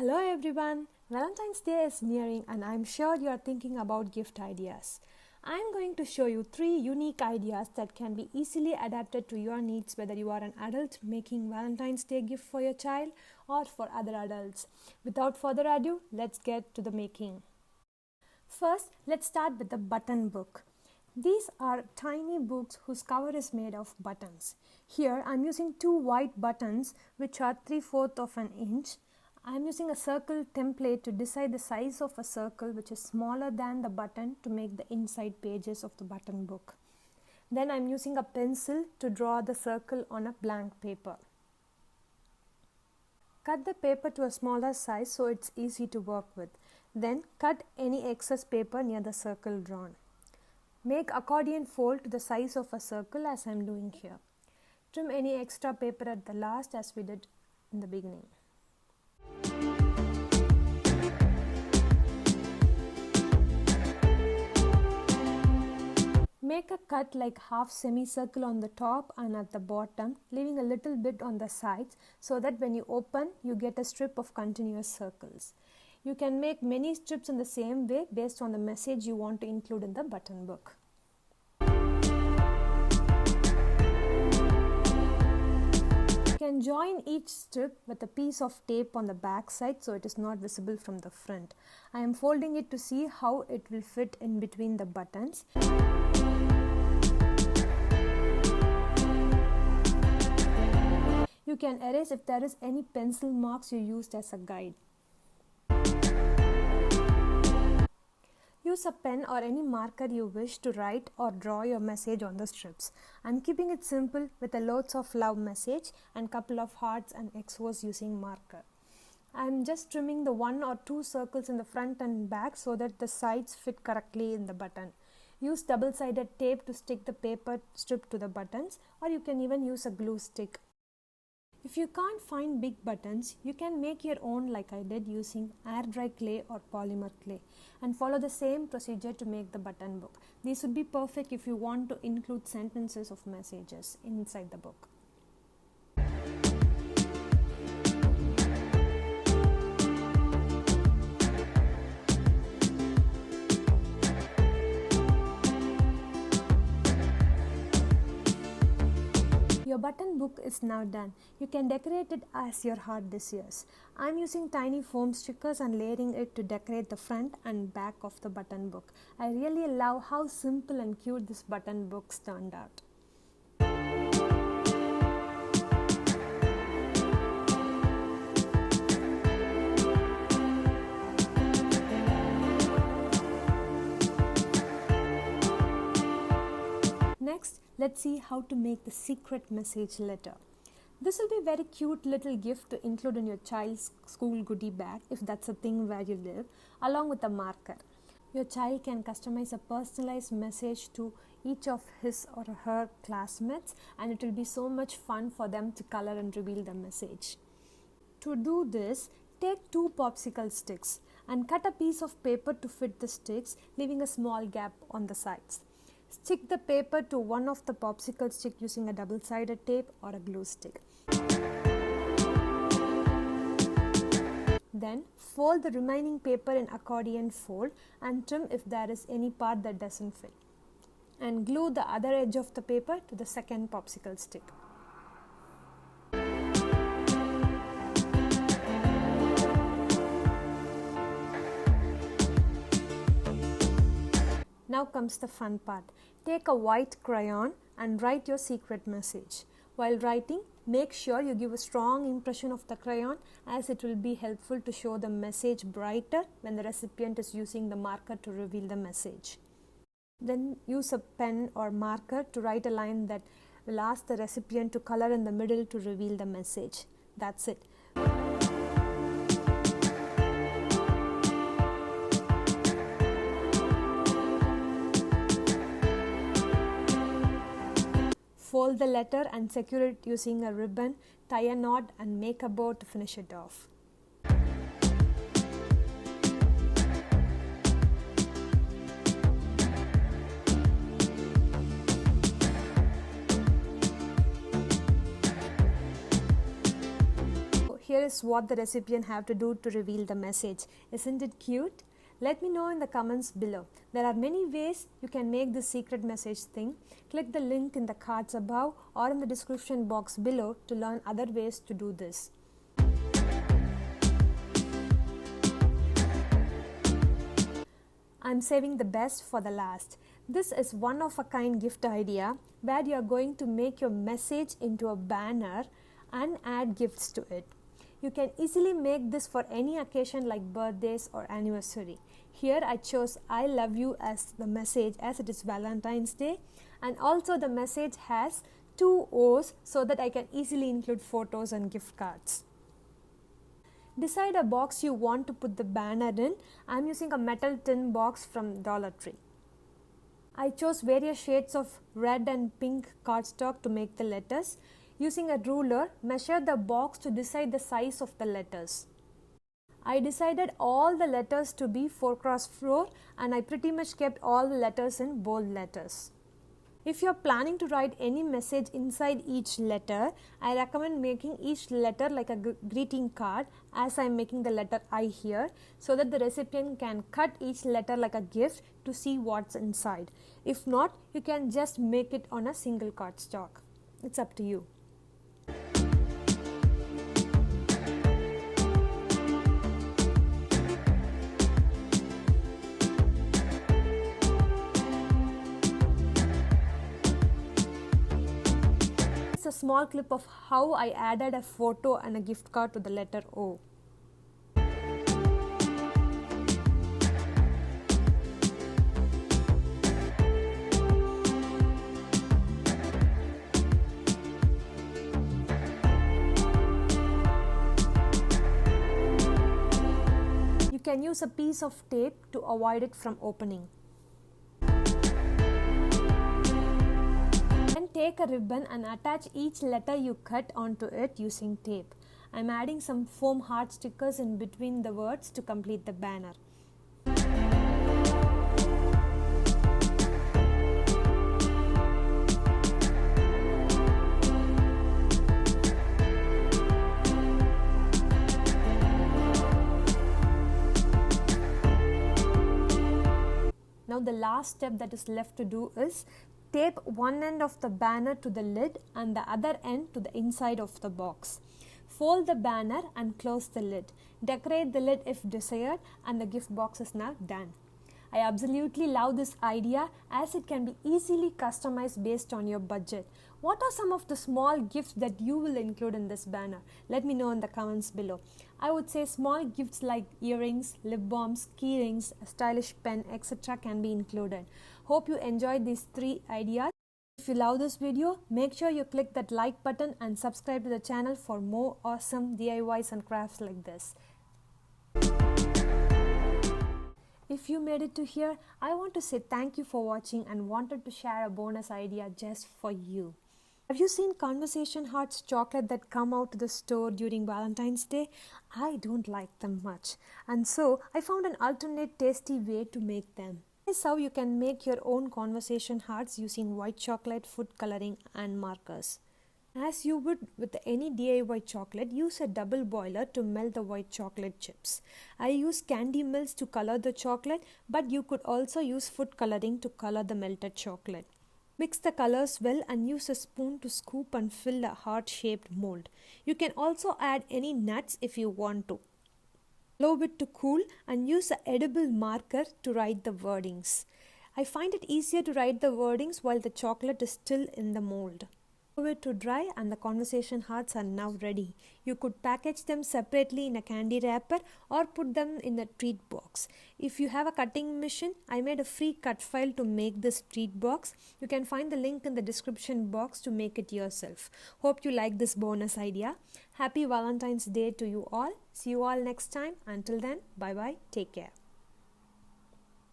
Hello everyone! Valentine's Day is nearing and I'm sure you are thinking about gift ideas. I'm going to show you 3 unique ideas that can be easily adapted to your needs, whether you are an adult making Valentine's Day gift for your child or for other adults. Without further ado, let's get to the making. First, let's start with the button book. These are tiny books whose cover is made of buttons. Here I'm using 2 white buttons which are 3/4 of an inch. I'm using a circle template to decide the size of a circle which is smaller than the button to make the inside pages of the button book. Then I'm using a pencil to draw the circle on a blank paper. Cut the paper to a smaller size so it's easy to work with. Then cut any excess paper near the circle drawn. Make accordion fold to the size of a circle as I'm doing here. Trim any extra paper at the last as we did in the beginning. Make a cut like half semicircle on the top and at the bottom, leaving a little bit on the sides so that when you open, you get a strip of continuous circles. You can make many strips in the same way based on the message you want to include in the button book. You can join each strip with a piece of tape on the back side so it is not visible from the front. I am folding it to see how it will fit in between the buttons. You can erase if there is any pencil marks you used as a guide. Use a pen or any marker you wish to write or draw your message on the strips. I'm keeping it simple with a loads of love message and couple of hearts and XOs using marker. I'm just trimming the 1 or 2 circles in the front and back so that the sides fit correctly in the button. Use double-sided tape to stick the paper strip to the buttons, or you can even use a glue stick. If you can't find big buttons, you can make your own like I did using air dry clay or polymer clay and follow the same procedure to make the button book. These would be perfect if you want to include sentences of messages inside the book. Your button book is now done. You can decorate it as your heart desires. I'm using tiny foam stickers and layering it to decorate the front and back of the button book. I really love how simple and cute this button book turned out. Next, let's see how to make the secret message letter. This will be a very cute little gift to include in your child's school goodie bag if that's a thing where you live, along with a marker. Your child can customize a personalized message to each of his or her classmates, and it will be so much fun for them to color and reveal the message. To do this, take 2 popsicle sticks and cut a piece of paper to fit the sticks, leaving a small gap on the sides. Stick the paper to one of the popsicle stick using a double-sided tape or a glue stick. Then fold the remaining paper in accordion fold and trim if there is any part that doesn't fit. And glue the other edge of the paper to the second popsicle stick. Now comes the fun part. Take a white crayon and write your secret message. While writing, make sure you give a strong impression of the crayon as it will be helpful to show the message brighter when the recipient is using the marker to reveal the message. Then use a pen or marker to write a line that will ask the recipient to color in the middle to reveal the message. That's it. Fold the letter and secure it using a ribbon, tie a knot and make a bow to finish it off. here is what the recipient have to do to reveal the message. Isn't it cute? Let me know in the comments below. There are many ways you can make this secret message thing. Click the link in the cards above or in the description box below to learn other ways to do this. I'm saving the best for the last. This is one of a kind gift idea where you are going to make your message into a banner and add gifts to it. You can easily make this for any occasion like birthdays or anniversary. Here I chose I love you as the message as it is Valentine's Day, and also the message has 2 O's so that I can easily include photos and gift cards. Decide a box you want to put the banner in. I am using a metal tin box from Dollar Tree. I chose various shades of red and pink cardstock to make the letters. Using a ruler, measure the box to decide the size of the letters. I decided all the letters to be 4x4 and I pretty much kept all the letters in bold letters. If you are planning to write any message inside each letter, I recommend making each letter like a greeting card, as I am making the letter I here, so that the recipient can cut each letter like a gift to see what's inside. If not, you can just make it on a single cardstock. It's up to you. A small clip of how I added a photo and a gift card to the letter O. You can use a piece of tape to avoid it from opening. Take a ribbon and attach each letter you cut onto it using tape. I'm adding some foam heart stickers in between the words to complete the banner. Now the last step that is left to do is tape one end of the banner to the lid and the other end to the inside of the box. Fold the banner and close the lid. Decorate the lid if desired, and the gift box is now done. I absolutely love this idea as it can be easily customized based on your budget. What are some of the small gifts that you will include in this banner? Let me know in the comments below. I would say small gifts like earrings, lip balms, key rings, a stylish pen, etc. can be included. Hope you enjoyed these 3 ideas. If you love this video, make sure you click that like button and subscribe to the channel for more awesome DIYs and crafts like this. If you made it to here, I want to say thank you for watching and wanted to share a bonus idea just for you. Have you seen Conversation Hearts chocolate that come out to the store during Valentine's Day? I don't like them much, and so I found an alternate tasty way to make them. This is how you can make your own Conversation Hearts using white chocolate, food coloring and markers. As you would with any DIY chocolate, use a double boiler to melt the white chocolate chips. I use candy melts to color the chocolate, but you could also use food coloring to color the melted chocolate. Mix the colors well and use a spoon to scoop and fill a heart-shaped mold. You can also add any nuts if you want to. Allow it to cool and use an edible marker to write the wordings. I find it easier to write the wordings while the chocolate is still in the mold. Allow it to dry and the Conversation Hearts are now ready. You could package them separately in a candy wrapper or put them in a treat box. If you have a cutting machine, I made a free cut file to make this treat box. You can find the link in the description box to make it yourself. Hope you like this bonus idea. Happy Valentine's Day to you all. See you all next time. Until then, bye bye. Take care.